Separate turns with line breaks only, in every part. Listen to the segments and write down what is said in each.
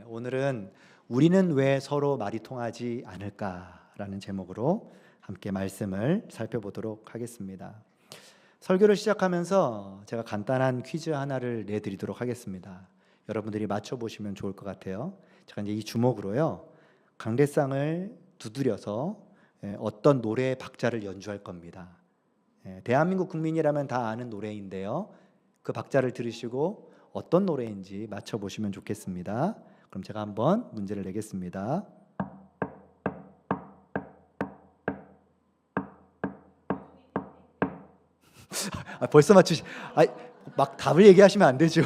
오늘은 우리는 왜 서로 말이 통하지 않을까라는 제목으로 함께 말씀을 살펴보도록 하겠습니다. 설교를 시작하면서 제가 간단한 퀴즈 하나를 내드리도록 하겠습니다. 여러분들이 맞춰보시면 좋을 것 같아요. 제가 이제 이 주목으로요, 강대상을 두드려서 어떤 노래의 박자를 연주할 겁니다. 대한민국 국민이라면 다 아는 노래인데요, 그 박자를 들으시고 어떤 노래인지 맞춰보시면 좋겠습니다. 그럼 제가 한번 문제를 내겠습니다. 벌써 맞추시? 막 답을 얘기하시면 안 되죠.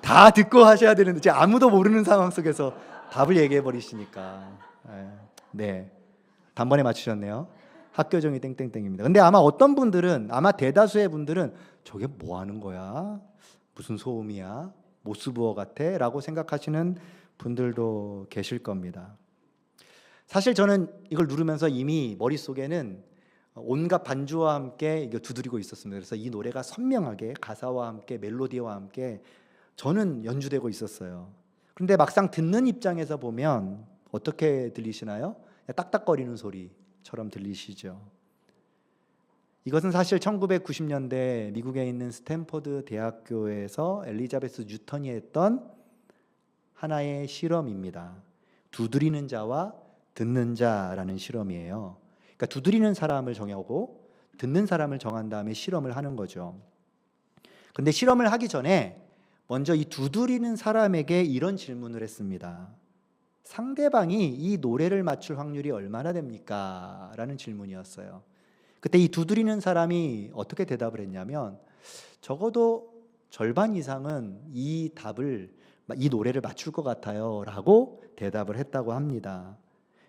다 듣고 하셔야 되는데 지금 아무도 모르는 상황 속에서 답을 얘기해 버리시니까. 네, 단번에 맞추셨네요. 학교종이 땡땡땡입니다. 근데 아마 어떤 분들은, 아마 대다수의 분들은 저게 뭐 하는 거야? 무슨 소음이야? 모스부어 같아? 라고 생각하시는 분들도 계실 겁니다. 사실 저는 이걸 누르면서 이미 머릿속에는 온갖 반주와 함께 이거 두드리고 있었습니다. 그래서 이 노래가 선명하게 가사와 함께 멜로디와 함께 저는 연주되고 있었어요. 그런데 막상 듣는 입장에서 보면 어떻게 들리시나요? 딱딱거리는 소리처럼 들리시죠. 이것은 사실 1990년대 미국에 있는 스탠퍼드 대학교에서 엘리자베스 뉴턴이 했던 하나의 실험입니다. 두드리는 자와 듣는 자라는 실험이에요. 그러니까 두드리는 사람을 정하고 듣는 사람을 정한 다음에 실험을 하는 거죠. 근데 실험을 하기 전에 먼저 이 두드리는 사람에게 이런 질문을 했습니다. 상대방이 이 노래를 맞출 확률이 얼마나 됩니까? 라는 질문이었어요. 그때 이 두드리는 사람이 어떻게 대답을 했냐면, 적어도 절반 이상은 이 노래를 맞출 것 같아요 라고 대답을 했다고 합니다.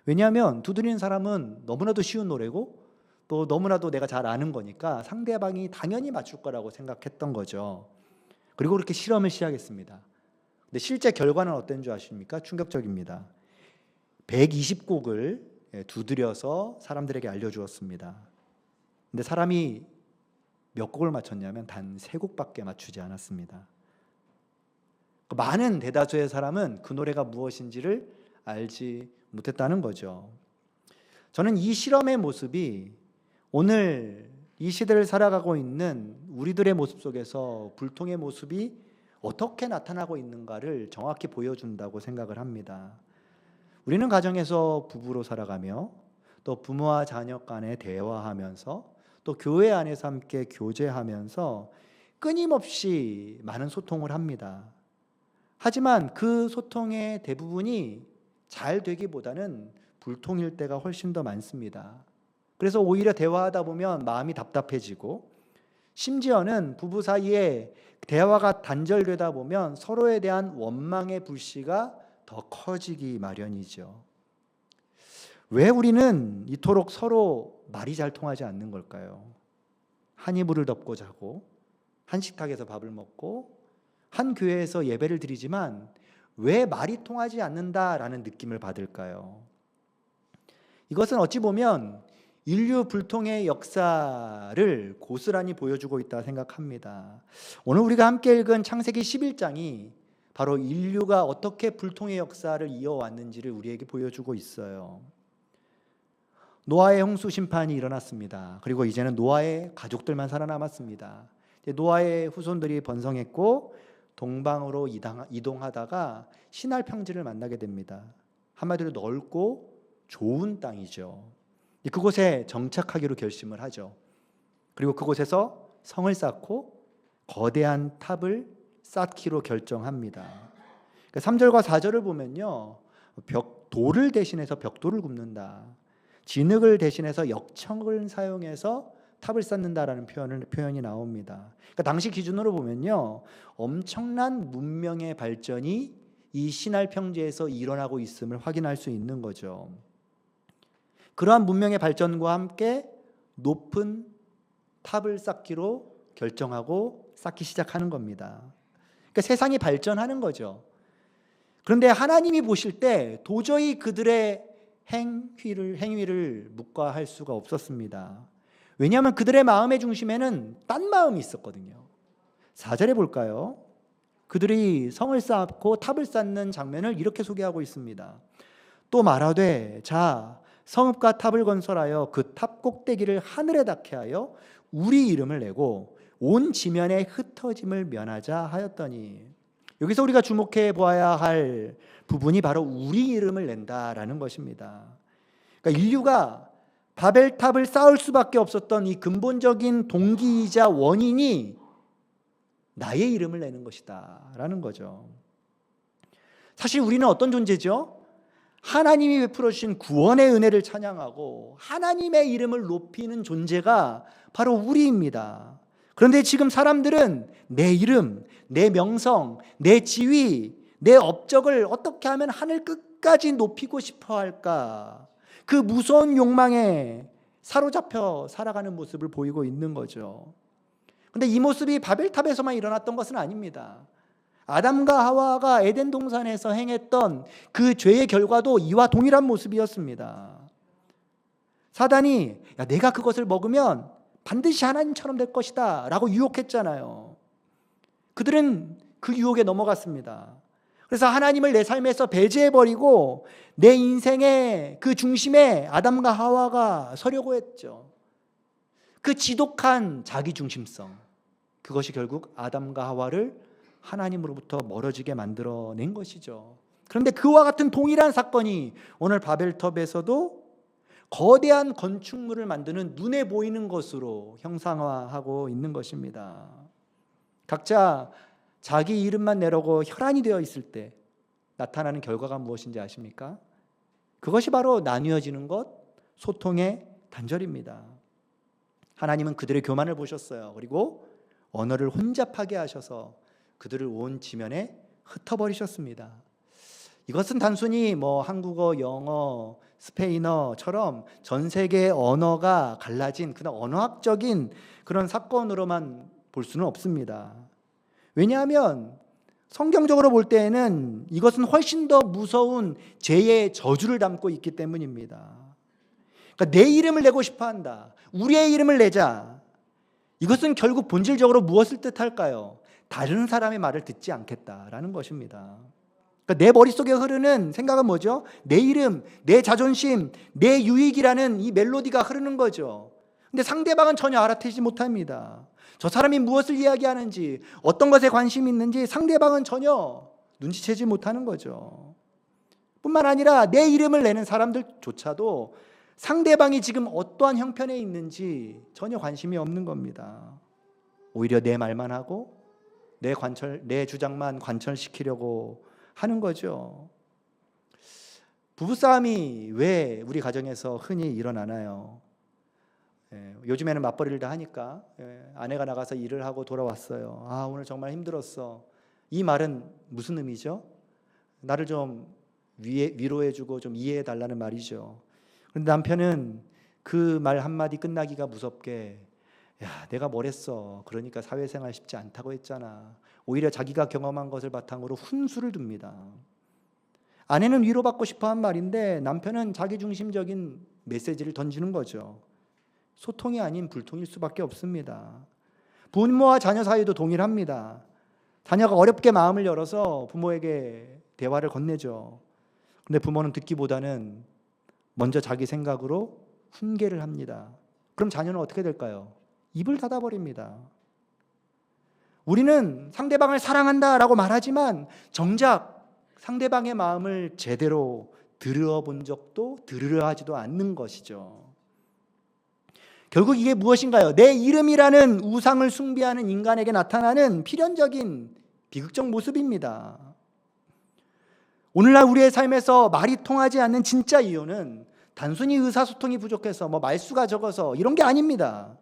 왜냐하면 두드리는 사람은 너무나도 쉬운 노래고 또 너무나도 내가 잘 아는 거니까 상대방이 당연히 맞출 거라고 생각했던 거죠. 그리고 그렇게 실험을 시작했습니다. 근데 실제 결과는 어떤 줄 아십니까? 충격적입니다. 120곡을 두드려서 사람들에게 알려주었습니다. 근데 사람이 몇 곡을 맞췄냐면 단 3곡밖에 맞추지 않았습니다. 많은 대다수의 사람은 그 노래가 무엇인지를 알지 못했다는 거죠. 저는 이 실험의 모습이 오늘 이 시대를 살아가고 있는 우리들의 모습 속에서 불통의 모습이 어떻게 나타나고 있는가를 정확히 보여준다고 생각을 합니다. 우리는 가정에서 부부로 살아가며 또 부모와 자녀 간에 대화하면서 또 교회 안에서 함께 교제하면서 끊임없이 많은 소통을 합니다. 하지만 그 소통의 대부분이 잘 되기보다는 불통일 때가 훨씬 더 많습니다. 그래서 오히려 대화하다 보면 마음이 답답해지고, 심지어는 부부 사이에 대화가 단절되다 보면 서로에 대한 원망의 불씨가 더 커지기 마련이죠. 왜 우리는 이토록 서로 말이 잘 통하지 않는 걸까요? 한 이불을 덮고 자고 한 식탁에서 밥을 먹고 한 교회에서 예배를 드리지만 왜 말이 통하지 않는다라는 느낌을 받을까요? 이것은 어찌 보면 인류 불통의 역사를 고스란히 보여주고 있다 생각합니다. 오늘 우리가 함께 읽은 창세기 11장이 바로 인류가 어떻게 불통의 역사를 이어왔는지를 우리에게 보여주고 있어요. 노아의 홍수 심판이 일어났습니다. 그리고 이제는 노아의 가족들만 살아남았습니다. 노아의 후손들이 번성했고 동방으로 이동하다가 시날 평지를 만나게 됩니다. 한마디로 넓고 좋은 땅이죠. 그곳에 정착하기로 결심을 하죠. 그리고 그곳에서 성을 쌓고 거대한 탑을 쌓기로 결정합니다. 3절과 4절을 보면요, 돌을 대신해서 벽돌을 굽는다, 진흙을 대신해서 역청을 사용해서 탑을 쌓는다라는 표현이 나옵니다. 그러니까 당시 기준으로 보면요, 엄청난 문명의 발전이 이 시날 평지에서 일어나고 있음을 확인할 수 있는 거죠. 그러한 문명의 발전과 함께 높은 탑을 쌓기로 결정하고 쌓기 시작하는 겁니다. 그러니까 세상이 발전하는 거죠. 그런데 하나님이 보실 때 도저히 그들의 행위를 묵과할 수가 없었습니다. 왜냐하면 그들의 마음의 중심에는 딴 마음이 있었거든요. 4절에 볼까요? 그들이 성을 쌓고 탑을 쌓는 장면을 이렇게 소개하고 있습니다. 또 말하되 자 성읍과 탑을 건설하여 그 탑 꼭대기를 하늘에 닿게 하여 우리 이름을 내고 온 지면에 흩어짐을 면하자 하였더니, 여기서 우리가 주목해 보아야 할 부분이 바로 우리 이름을 낸다라는 것입니다. 그러니까 인류가 바벨탑을 쌓을 수밖에 없었던 이 근본적인 동기이자 원인이 나의 이름을 내는 것이다 라는 거죠. 사실 우리는 어떤 존재죠? 하나님이 베풀어 주신 구원의 은혜를 찬양하고 하나님의 이름을 높이는 존재가 바로 우리입니다. 그런데 지금 사람들은 내 이름, 내 명성, 내 지위, 내 업적을 어떻게 하면 하늘 끝까지 높이고 싶어 할까? 그 무서운 욕망에 사로잡혀 살아가는 모습을 보이고 있는 거죠. 그런데 이 모습이 바벨탑에서만 일어났던 것은 아닙니다. 아담과 하와가 에덴 동산에서 행했던 그 죄의 결과도 이와 동일한 모습이었습니다. 사단이 야, 내가 그것을 먹으면 반드시 하나님처럼 될 것이다 라고 유혹했잖아요. 그들은 그 유혹에 넘어갔습니다. 그래서 하나님을 내 삶에서 배제해버리고 내 인생의 그 중심에 아담과 하와가 서려고 했죠. 그 지독한 자기중심성, 그것이 결국 아담과 하와를 하나님으로부터 멀어지게 만들어낸 것이죠. 그런데 그와 같은 동일한 사건이 오늘 바벨탑에서도 거대한 건축물을 만드는 눈에 보이는 것으로 형상화하고 있는 것입니다. 각자 자기 이름만 내려고 혈안이 되어 있을 때 나타나는 결과가 무엇인지 아십니까? 그것이 바로 나뉘어지는 것, 소통의 단절입니다. 하나님은 그들의 교만을 보셨어요. 그리고 언어를 혼잡하게 하셔서 그들을 온 지면에 흩어버리셨습니다. 이것은 단순히 한국어, 영어, 스페인어처럼 전 세계의 언어가 갈라진 그런 언어학적인 그런 사건으로만 볼 수는 없습니다. 왜냐하면 성경적으로 볼 때에는 이것은 훨씬 더 무서운 죄의 저주를 담고 있기 때문입니다. 그러니까 내 이름을 내고 싶어 한다. 우리의 이름을 내자. 이것은 결국 본질적으로 무엇을 뜻할까요? 다른 사람의 말을 듣지 않겠다라는 것입니다. 그러니까 내 머릿속에 흐르는 생각은 뭐죠? 내 이름, 내 자존심, 내 유익이라는 이 멜로디가 흐르는 거죠. 근데 상대방은 전혀 알아채지 못합니다. 저 사람이 무엇을 이야기하는지, 어떤 것에 관심이 있는지 상대방은 전혀 눈치채지 못하는 거죠. 뿐만 아니라 내 이름을 내는 사람들조차도 상대방이 지금 어떠한 형편에 있는지 전혀 관심이 없는 겁니다. 오히려 내 말만 하고 내 주장만 관철시키려고 하는 거죠. 부부싸움이 왜 우리 가정에서 흔히 일어나나요? 요즘에는 맞벌이를 다 하니까 아내가 나가서 일을 하고 돌아왔어요. 아, 오늘 정말 힘들었어. 이 말은 무슨 의미죠? 나를 좀 위로해주고 좀 이해해달라는 말이죠. 그런데 남편은 그 말 한마디 끝나기가 무섭게 야, 내가 뭘 했어. 그러니까 사회생활 쉽지 않다고 했잖아. 오히려 자기가 경험한 것을 바탕으로 훈수를 둡니다. 아내는 위로받고 싶어 한 말인데 남편은 자기중심적인 메시지를 던지는 거죠. 소통이 아닌 불통일 수밖에 없습니다. 부모와 자녀 사이도 동일합니다. 자녀가 어렵게 마음을 열어서 부모에게 대화를 건네죠. 그런데 부모는 듣기보다는 먼저 자기 생각으로 훈계를 합니다. 그럼 자녀는 어떻게 될까요? 입을 닫아버립니다. 우리는 상대방을 사랑한다라고 말하지만 정작 상대방의 마음을 제대로 들어본 적도 들으려 하지도 않는 것이죠. 결국 이게 무엇인가요? 내 이름이라는 우상을 숭배하는 인간에게 나타나는 필연적인 비극적 모습입니다. 오늘날 우리의 삶에서 말이 통하지 않는 진짜 이유는 단순히 의사소통이 부족해서 말수가 적어서 이런 게 아닙니다.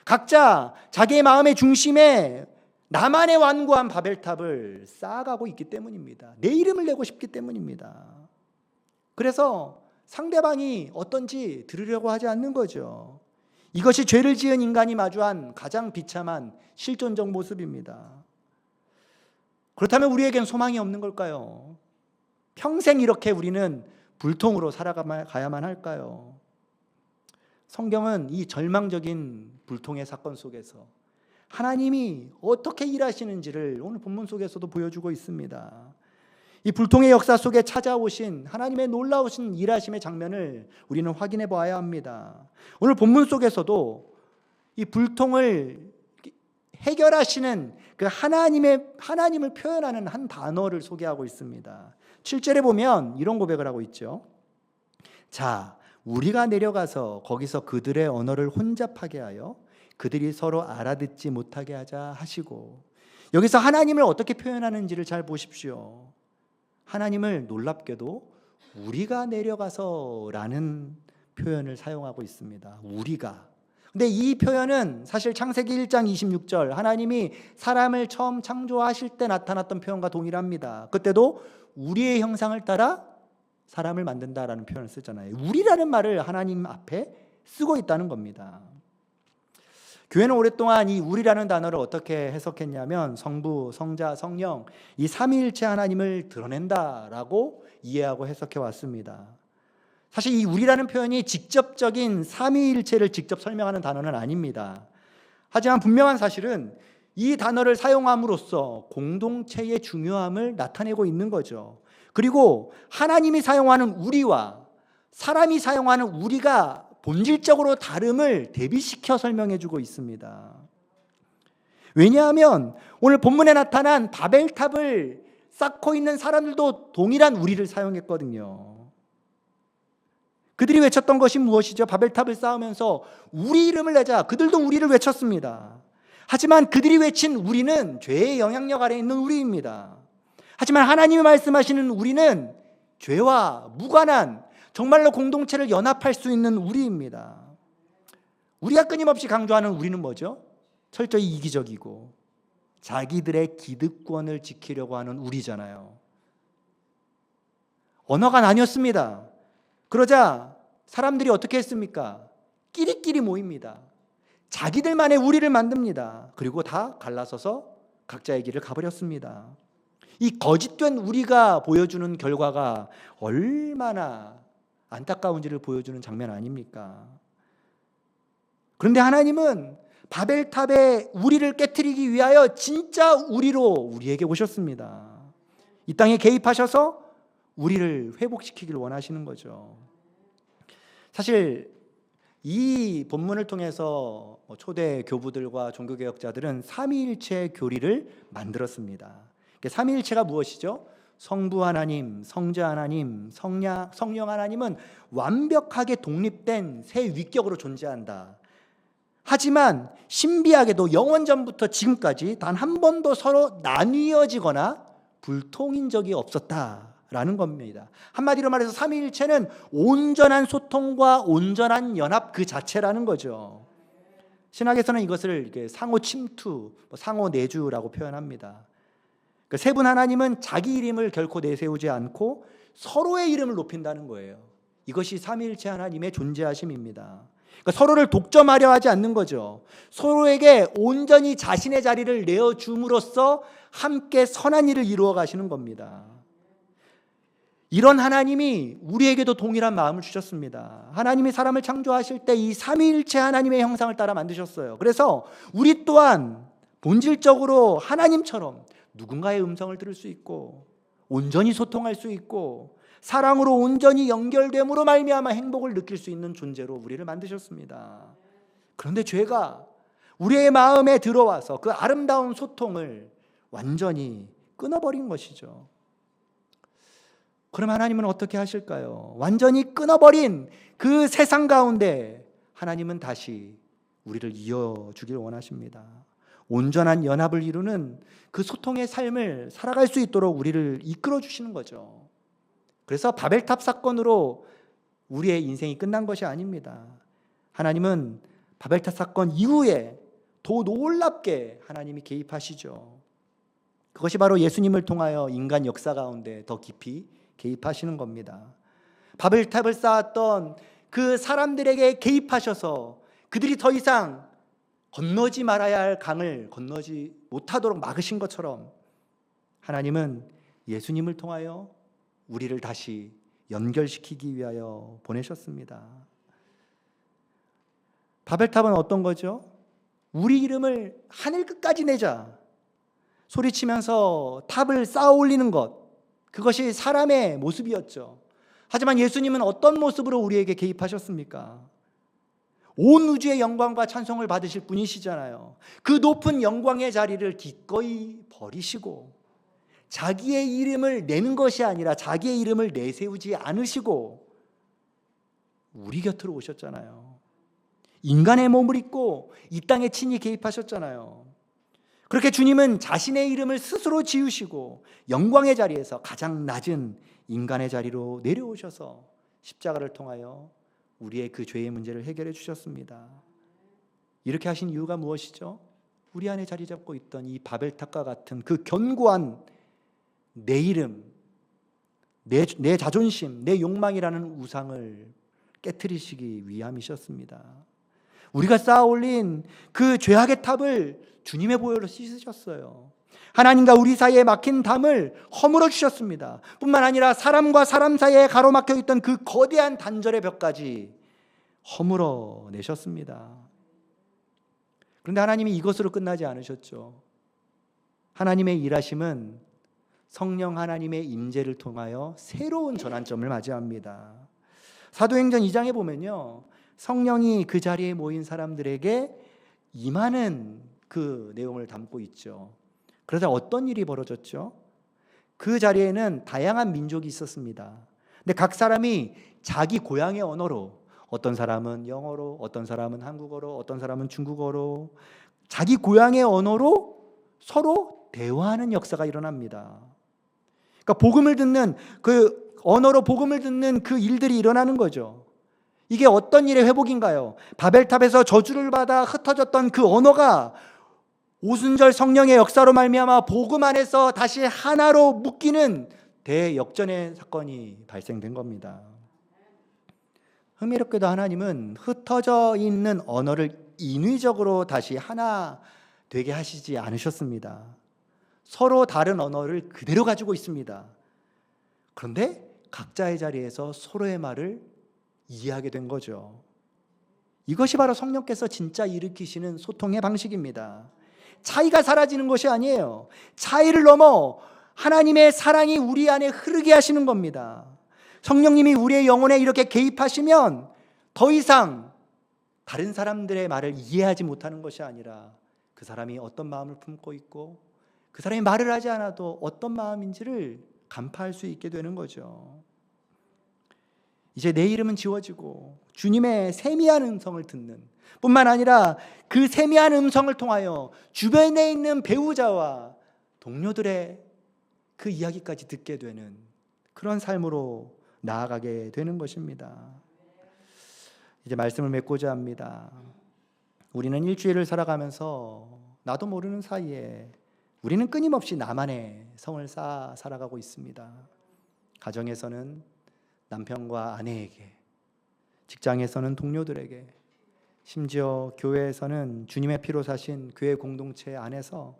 각자 자기의 마음의 중심에 나만의 완고한 바벨탑을 쌓아가고 있기 때문입니다. 내 이름을 내고 싶기 때문입니다. 그래서 상대방이 어떤지 들으려고 하지 않는 거죠. 이것이 죄를 지은 인간이 마주한 가장 비참한 실존적 모습입니다. 그렇다면 우리에겐 소망이 없는 걸까요? 평생 이렇게 우리는 불통으로 살아가야만 할까요? 성경은 이 절망적인 불통의 사건 속에서 하나님이 어떻게 일하시는지를 오늘 본문 속에서도 보여주고 있습니다. 이 불통의 역사 속에 찾아오신 하나님의 놀라우신 일하심의 장면을 우리는 확인해 보아야 합니다. 오늘 본문 속에서도 이 불통을 해결하시는 그 하나님을 표현하는 한 단어를 소개하고 있습니다. 7절에 보면 이런 고백을 하고 있죠. 자, 우리가 내려가서 거기서 그들의 언어를 혼잡하게 하여 그들이 서로 알아듣지 못하게 하자 하시고, 여기서 하나님을 어떻게 표현하는지를 잘 보십시오. 하나님을 놀랍게도 우리가 내려가서 라는 표현을 사용하고 있습니다. 우리가. 근데 이 표현은 사실 창세기 1장 26절 하나님이 사람을 처음 창조하실 때 나타났던 표현과 동일합니다. 그때도 우리의 형상을 따라 사람을 만든다라는 표현을 쓰잖아요. 우리라는 말을 하나님 앞에 쓰고 있다는 겁니다. 교회는 오랫동안 이 우리라는 단어를 어떻게 해석했냐면 성부, 성자, 성령 이 삼위일체 하나님을 드러낸다라고 이해하고 해석해 왔습니다. 사실 이 우리라는 표현이 직접적인 삼위일체를 직접 설명하는 단어는 아닙니다. 하지만 분명한 사실은 이 단어를 사용함으로써 공동체의 중요함을 나타내고 있는 거죠. 그리고 하나님이 사용하는 우리와 사람이 사용하는 우리가 본질적으로 다름을 대비시켜 설명해 주고 있습니다. 왜냐하면 오늘 본문에 나타난 바벨탑을 쌓고 있는 사람들도 동일한 우리를 사용했거든요. 그들이 외쳤던 것이 무엇이죠? 바벨탑을 쌓으면서 우리 이름을 내자. 그들도 우리를 외쳤습니다. 하지만 그들이 외친 우리는 죄의 영향력 아래에 있는 우리입니다. 하지만 하나님이 말씀하시는 우리는 죄와 무관한 정말로 공동체를 연합할 수 있는 우리입니다. 우리가 끊임없이 강조하는 우리는 뭐죠? 철저히 이기적이고 자기들의 기득권을 지키려고 하는 우리잖아요. 언어가 나뉘었습니다. 그러자 사람들이 어떻게 했습니까? 끼리끼리 모입니다. 자기들만의 우리를 만듭니다. 그리고 다 갈라서서 각자의 길을 가버렸습니다. 이 거짓된 우리가 보여주는 결과가 얼마나 안타까운지를 보여주는 장면 아닙니까? 그런데 하나님은 바벨탑의 우리를 깨트리기 위하여 진짜 우리로 우리에게 오셨습니다. 이 땅에 개입하셔서 우리를 회복시키기를 원하시는 거죠. 사실 이 본문을 통해서 초대 교부들과 종교개혁자들은 삼위일체 교리를 만들었습니다. 삼위일체가 무엇이죠? 성부 하나님, 성자 하나님, 성령 하나님은 완벽하게 독립된 새 위격으로 존재한다. 하지만 신비하게도 영원전부터 지금까지 단 한 번도 서로 나뉘어지거나 불통인 적이 없었다라는 겁니다. 한마디로 말해서 삼위일체는 온전한 소통과 온전한 연합 그 자체라는 거죠. 신학에서는 이것을 상호 침투, 상호 내주라고 표현합니다. 세 분 하나님은 자기 이름을 결코 내세우지 않고 서로의 이름을 높인다는 거예요. 이것이 삼위일체 하나님의 존재하심입니다. 그러니까 서로를 독점하려 하지 않는 거죠. 서로에게 온전히 자신의 자리를 내어줌으로써 함께 선한 일을 이루어 가시는 겁니다. 이런 하나님이 우리에게도 동일한 마음을 주셨습니다. 하나님이 사람을 창조하실 때 이 삼위일체 하나님의 형상을 따라 만드셨어요. 그래서 우리 또한 본질적으로 하나님처럼 누군가의 음성을 들을 수 있고 온전히 소통할 수 있고 사랑으로 온전히 연결됨으로 말미암아 행복을 느낄 수 있는 존재로 우리를 만드셨습니다. 그런데 죄가 우리의 마음에 들어와서 그 아름다운 소통을 완전히 끊어버린 것이죠. 그럼 하나님은 어떻게 하실까요? 완전히 끊어버린 그 세상 가운데 하나님은 다시 우리를 이어주길 원하십니다. 온전한 연합을 이루는 그 소통의 삶을 살아갈 수 있도록 우리를 이끌어 주시는 거죠. 그래서 바벨탑 사건으로 우리의 인생이 끝난 것이 아닙니다. 하나님은 바벨탑 사건 이후에 더 놀랍게 하나님이 개입하시죠. 그것이 바로 예수님을 통하여 인간 역사 가운데 더 깊이 개입하시는 겁니다. 바벨탑을 쌓았던 그 사람들에게 개입하셔서 그들이 더 이상 건너지 말아야 할 강을 건너지 못하도록 막으신 것처럼 하나님은 예수님을 통하여 우리를 다시 연결시키기 위하여 보내셨습니다. 바벨탑은 어떤 거죠? 우리 이름을 하늘 끝까지 내자 소리치면서 탑을 쌓아 올리는 것, 그것이 사람의 모습이었죠. 하지만 예수님은 어떤 모습으로 우리에게 개입하셨습니까? 온 우주의 영광과 찬송을 받으실 분이시잖아요. 그 높은 영광의 자리를 기꺼이 버리시고 자기의 이름을 내는 것이 아니라 자기의 이름을 내세우지 않으시고 우리 곁으로 오셨잖아요. 인간의 몸을 입고 이 땅에 친히 개입하셨잖아요. 그렇게 주님은 자신의 이름을 스스로 지우시고 영광의 자리에서 가장 낮은 인간의 자리로 내려오셔서 십자가를 통하여 우리의 그 죄의 문제를 해결해 주셨습니다. 이렇게 하신 이유가 무엇이죠? 우리 안에 자리 잡고 있던 이 바벨탑과 같은 그 견고한 내 이름, 내 자존심, 내 욕망이라는 우상을 깨트리시기 위함이셨습니다. 우리가 쌓아 올린 그 죄악의 탑을 주님의 보혈로 씻으셨어요. 하나님과 우리 사이에 막힌 담을 허물어 주셨습니다. 뿐만 아니라 사람과 사람 사이에 가로막혀 있던 그 거대한 단절의 벽까지 허물어 내셨습니다. 그런데 하나님이 이것으로 끝나지 않으셨죠. 하나님의 일하심은 성령 하나님의 임재를 통하여 새로운 전환점을 맞이합니다. 사도행전 2장에 보면요, 성령이 그 자리에 모인 사람들에게 임하는 그 내용을 담고 있죠. 그러자 어떤 일이 벌어졌죠? 그 자리에는 다양한 민족이 있었습니다. 근데 각 사람이 자기 고향의 언어로, 어떤 사람은 영어로, 어떤 사람은 한국어로, 어떤 사람은 중국어로, 자기 고향의 언어로 서로 대화하는 역사가 일어납니다. 그러니까 복음을 듣는 그 언어로 복음을 듣는 그 일들이 일어나는 거죠. 이게 어떤 일의 회복인가요? 바벨탑에서 저주를 받아 흩어졌던 그 언어가 오순절 성령의 역사로 말미암아 복음 안에서 다시 하나로 묶이는 대역전의 사건이 발생된 겁니다. 흥미롭게도 하나님은 흩어져 있는 언어를 인위적으로 다시 하나 되게 하시지 않으셨습니다. 서로 다른 언어를 그대로 가지고 있습니다. 그런데 각자의 자리에서 서로의 말을 이해하게 된 거죠. 이것이 바로 성령께서 진짜 일으키시는 소통의 방식입니다. 차이가 사라지는 것이 아니에요. 차이를 넘어 하나님의 사랑이 우리 안에 흐르게 하시는 겁니다. 성령님이 우리의 영혼에 이렇게 개입하시면 더 이상 다른 사람들의 말을 이해하지 못하는 것이 아니라 그 사람이 어떤 마음을 품고 있고 그 사람이 말을 하지 않아도 어떤 마음인지를 간파할 수 있게 되는 거죠. 이제 내 이름은 지워지고 주님의 세미한 음성을 듣는 뿐만 아니라 그 세미한 음성을 통하여 주변에 있는 배우자와 동료들의 그 이야기까지 듣게 되는 그런 삶으로 나아가게 되는 것입니다. 이제 말씀을 맺고자 합니다. 우리는 일주일을 살아가면서 나도 모르는 사이에 우리는 끊임없이 나만의 성을 쌓아 살아가고 있습니다. 가정에서는 남편과 아내에게, 직장에서는 동료들에게, 심지어 교회에서는 주님의 피로 사신 교회 공동체 안에서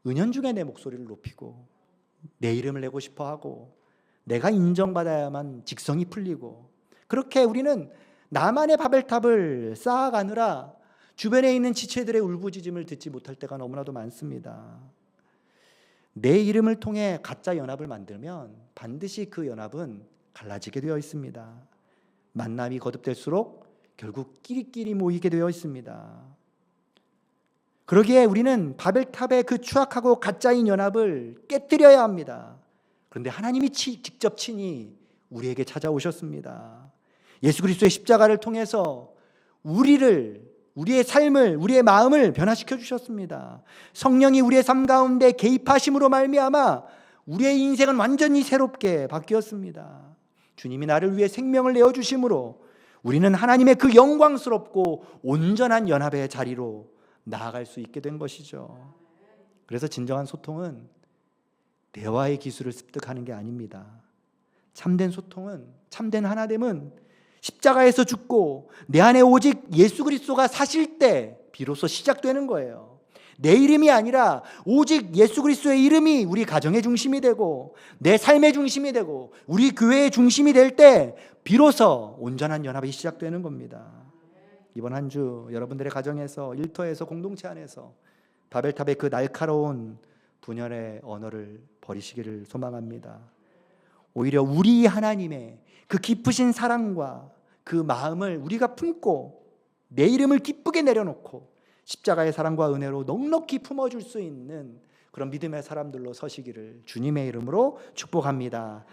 은연중에 내 목소리를 높이고 내 이름을 내고 싶어하고 내가 인정받아야만 직성이 풀리고, 그렇게 우리는 나만의 바벨탑을 쌓아가느라 주변에 있는 지체들의 울부짖음을 듣지 못할 때가 너무나도 많습니다. 내 이름을 통해 가짜 연합을 만들면 반드시 그 연합은 갈라지게 되어 있습니다. 만남이 거듭될수록 결국 끼리끼리 모이게 되어 있습니다. 그러기에 우리는 바벨탑의 그 추악하고 가짜인 연합을 깨뜨려야 합니다. 그런데 하나님이 직접 친히 우리에게 찾아오셨습니다. 예수 그리스도의 십자가를 통해서 우리의 삶을, 우리의 마음을 변화시켜 주셨습니다. 성령이 우리의 삶 가운데 개입하심으로 말미암아 우리의 인생은 완전히 새롭게 바뀌었습니다. 주님이 나를 위해 생명을 내어주심으로 우리는 하나님의 그 영광스럽고 온전한 연합의 자리로 나아갈 수 있게 된 것이죠. 그래서 진정한 소통은 대화의 기술을 습득하는 게 아닙니다. 참된 소통은, 참된 하나됨은 십자가에서 죽고 내 안에 오직 예수 그리스도가 사실 때 비로소 시작되는 거예요. 내 이름이 아니라 오직 예수 그리스도의 이름이 우리 가정의 중심이 되고 내 삶의 중심이 되고 우리 교회의 중심이 될 때 비로소 온전한 연합이 시작되는 겁니다. 이번 한 주 여러분들의 가정에서, 일터에서, 공동체 안에서 바벨탑의 그 날카로운 분열의 언어를 버리시기를 소망합니다. 오히려 우리 하나님의 그 깊으신 사랑과 그 마음을 우리가 품고 내 이름을 기쁘게 내려놓고 십자가의 사랑과 은혜로 넉넉히 품어줄 수 있는 그런 믿음의 사람들로 서시기를 주님의 이름으로 축복합니다.